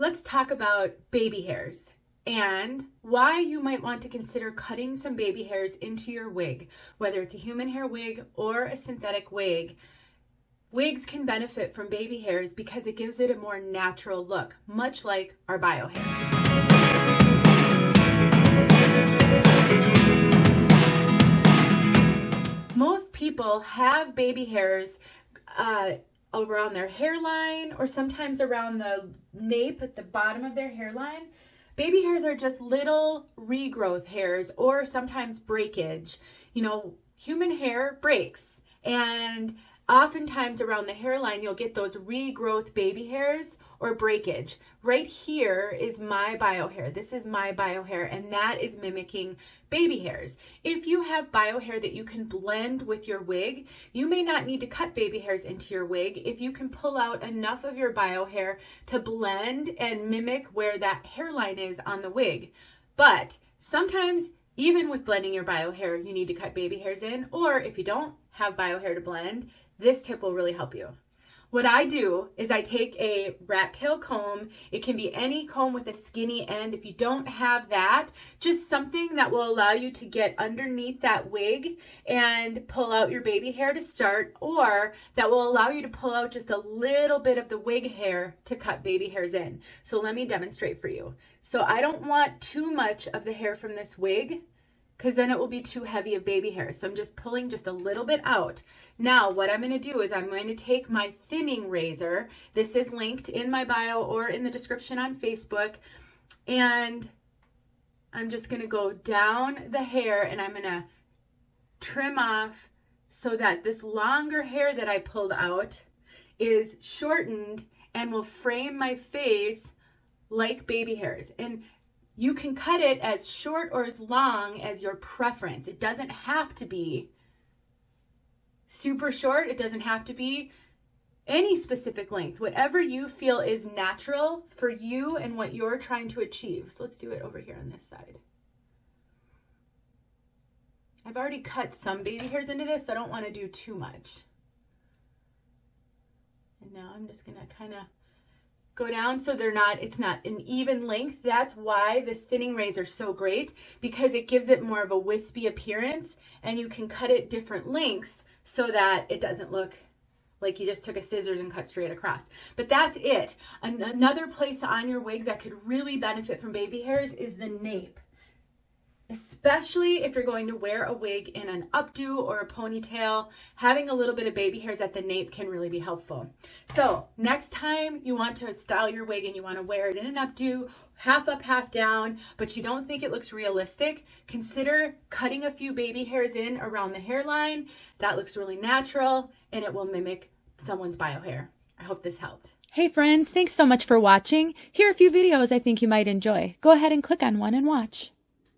Let's talk about baby hairs and why you might want to consider cutting some baby hairs into your wig, whether it's a human hair wig or a synthetic wig. Wigs can benefit from baby hairs because it gives it a more natural look, much like our bio hair. Most people have baby hairs around their hairline or sometimes around the nape at the bottom of their hairline. Baby hairs are just little regrowth hairs or sometimes breakage. You know, human hair breaks, and oftentimes around the hairline you'll get those regrowth baby hairs or breakage. Right here is my bio hair. This is my bio hair, and that is mimicking baby hairs. If you have bio hair that you can blend with your wig, you may not need to cut baby hairs into your wig if you can pull out enough of your bio hair to blend and mimic where that hairline is on the wig. But sometimes, even with blending your bio hair, you need to cut baby hairs in, or if you don't have bio hair to blend, this tip will really help you. What I do is I take a rat tail comb. It can be any comb with a skinny end. If you don't have that, just something that will allow you to get underneath that wig and pull out your baby hair to start, or that will allow you to pull out just a little bit of the wig hair to cut baby hairs in. So let me demonstrate for you. So I don't want too much of the hair from this wig, because then it will be too heavy of baby hair. So I'm just pulling just a little bit out. Now what I'm going to do is I'm going to take my thinning razor. This is linked in my bio or in the description on Facebook. And I'm just going to go down the hair and I'm going to trim off so that this longer hair that I pulled out is shortened and will frame my face like baby hairs. And you can cut it as short or as long as your preference. It doesn't have to be super short. It doesn't have to be any specific length. Whatever you feel is natural for you and what you're trying to achieve. So let's do it over here on this side. I've already cut some baby hairs into this, so I don't want to do too much. And now I'm just gonna kind of go down so it's not an even length. That's why this thinning razor is so great, because it gives it more of a wispy appearance, and you can cut it different lengths so that it doesn't look like you just took a scissors and cut straight across. But that's it. Another place on your wig that could really benefit from baby hairs is the nape. Especially if you're going to wear a wig in an updo or a ponytail, having a little bit of baby hairs at the nape can really be helpful. So next time you want to style your wig and you want to wear it in an updo, half up, half down, but you don't think it looks realistic, consider cutting a few baby hairs in around the hairline. That looks really natural and it will mimic someone's bio hair. I hope this helped. Hey friends, thanks so much for watching. Here are a few videos I think you might enjoy. Go ahead and click on one and watch.